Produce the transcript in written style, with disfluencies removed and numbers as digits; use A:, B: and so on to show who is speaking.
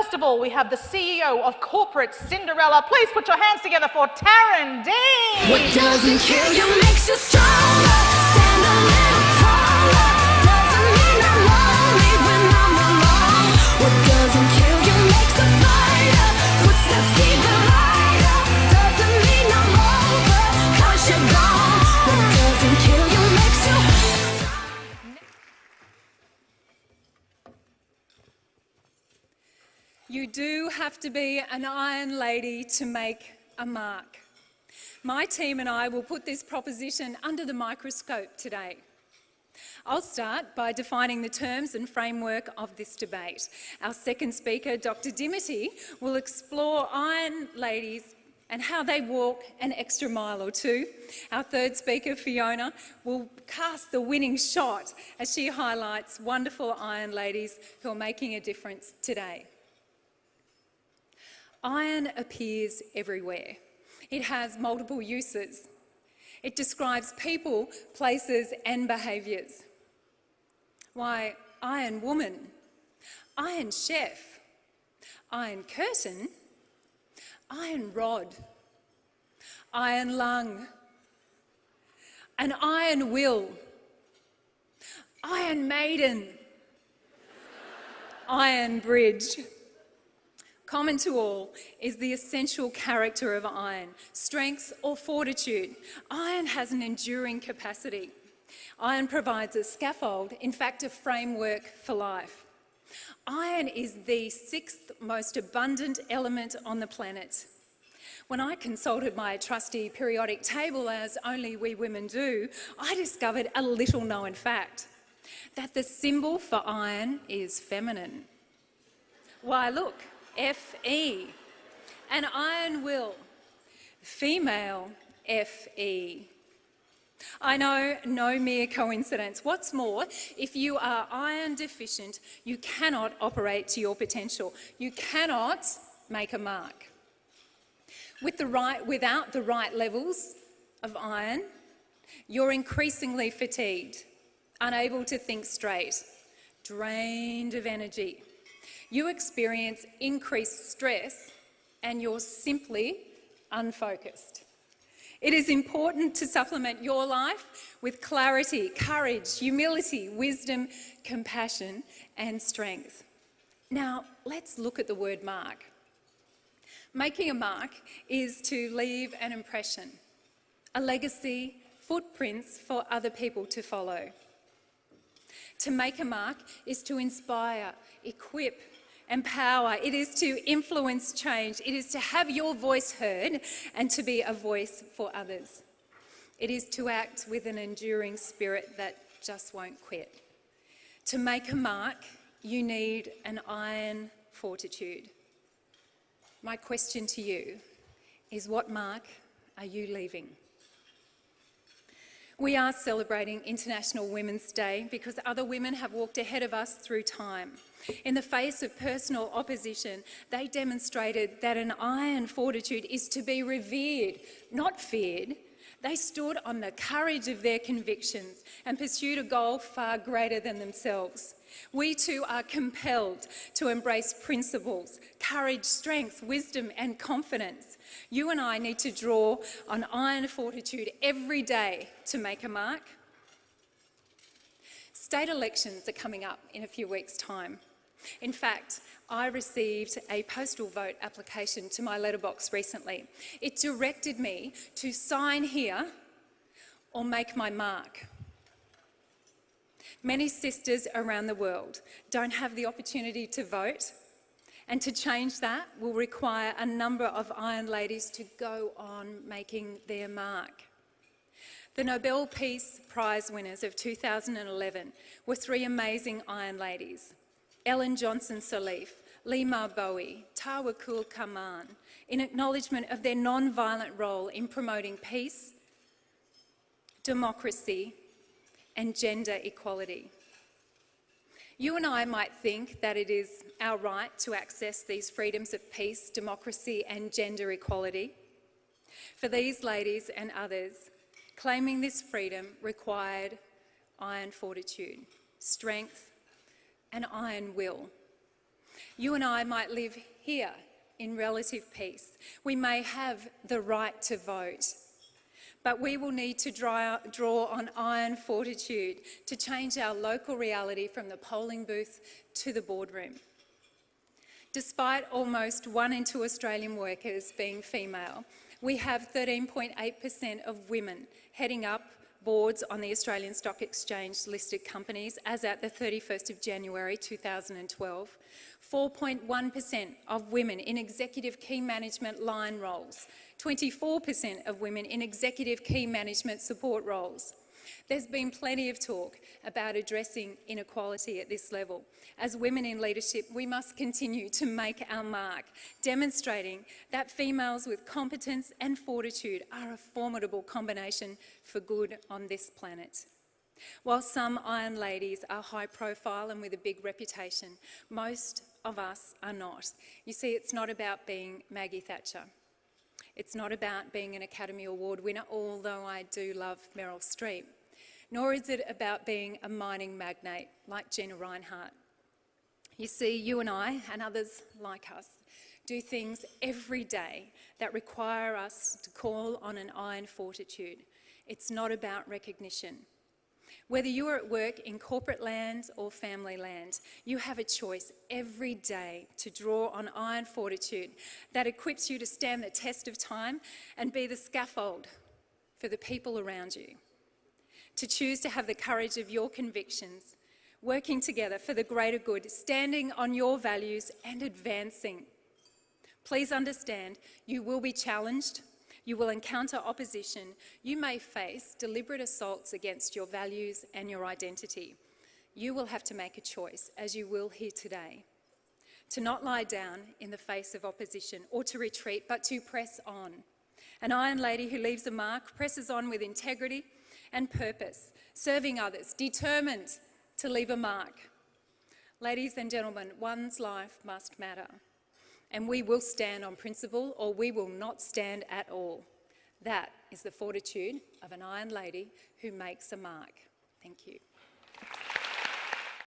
A: first of all, we have the CEO of Corporate Cinderella. Please put your hands together for Taryn Dean.
B: What doesn't kill you makes you stronger. Stand a little taller. Doesn't mean I'm lonely when I'm alone. What doesn't kill you makes a fighter. Footsteps even lighter. Doesn't mean I'm over, 'cause you're gone. What doesn't kill you makes you.
C: You do have to be an iron lady to make a mark. My team and I will put this proposition under the microscope today. I'll start by defining the terms and framework of this debate. Our second speaker, Dr. Dimity, will explore iron ladies and how they walk an extra mile or two. Our third speaker, Fiona, will cast the winning shot as she highlights wonderful iron ladies who are making a difference today. Iron appears everywhere. It has multiple uses. It describes people, places and behaviours. Why, iron woman, iron chef, iron curtain, iron rod, iron lung, an iron will, iron maiden, iron bridge. Common to all is the essential character of iron, strength or fortitude. Iron has an enduring capacity. Iron provides a scaffold, in fact a framework for life. Iron is the sixth most abundant element on the planet. When I consulted my trusty periodic table, as only we women do, I discovered a little known fact, that the symbol for iron is feminine. Why look, Fe, an iron will, female Fe. I know, no mere coincidence. What's more, if you are iron deficient, you cannot operate to your potential. You cannot make a mark. Without the right levels of iron, you're increasingly fatigued, unable to think straight, drained of energy. You experience increased stress and you're simply unfocused. It is important to supplement your life with clarity, courage, humility, wisdom, compassion and strength. Now, let's look at the word mark. Making a mark is to leave an impression, a legacy, footprints for other people to follow. To make a mark is to inspire, equip, empower. It is to influence change. It is to have your voice heard and to be a voice for others. It is to act with an enduring spirit that just won't quit. To make a mark, you need an iron fortitude. My question to you is, what mark are you leaving? We are celebrating International Women's Day because other women have walked ahead of us through time. In the face of personal opposition, they demonstrated that an iron fortitude is to be revered, not feared. They stood on the courage of their convictions and pursued a goal far greater than themselves. We too are compelled to embrace principles, courage, strength, wisdom and confidence. You and I need to draw on iron fortitude every day to make a mark. State elections are coming up in a few weeks' time. In fact, I received a postal vote application to my letterbox recently. It directed me to sign here or make my mark. Many sisters around the world don't have the opportunity to vote, and to change that will require a number of iron ladies to go on making their mark. The Nobel Peace Prize winners of 2011 were three amazing iron ladies: Ellen Johnson Sirleaf, Lima Bowie, Tawakkol Karman, in acknowledgement of their non-violent role in promoting peace, democracy and gender equality. You and I might think that it is our right to access these freedoms of peace, democracy and gender equality. For these ladies and others, claiming this freedom required iron fortitude, strength and iron will. You and I might live here in relative peace. We may have the right to vote, but we will need to draw on iron fortitude to change our local reality from the polling booth to the boardroom. Despite almost 1 in 2 Australian workers being female, we have 13.8% of women heading up boards on the Australian Stock Exchange listed companies as at the 31st of January 2012, 4.1% of women in executive key management line roles, 24% of women in executive key management support roles. There's been plenty of talk about addressing inequality at this level. As women in leadership, we must continue to make our mark, demonstrating that females with competence and fortitude are a formidable combination for good on this planet. While some Iron Ladies are high profile and with a big reputation, most of us are not. You see, it's not about being Maggie Thatcher. It's not about being an Academy Award winner, although I do love Meryl Streep. Nor is it about being a mining magnate like Gina Rinehart. You see, you and I, and others like us, do things every day that require us to call on an iron fortitude. It's not about recognition. Whether you are at work in corporate land or family land, you have a choice every day to draw on iron fortitude that equips you to stand the test of time and be the scaffold for the people around you. To choose to have the courage of your convictions, working together for the greater good, standing on your values and advancing. Please understand, you will be challenged, you will encounter opposition, you may face deliberate assaults against your values and your identity. You will have to make a choice, as you will here today, to not lie down in the face of opposition or to retreat, but to press on. An Iron Lady who leaves a mark presses on with integrity and purpose, serving others, determined to leave a mark. Ladies and gentlemen, one's life must matter, and we will stand on principle or we will not stand at all. That is the fortitude of an Iron Lady who makes a mark. Thank you.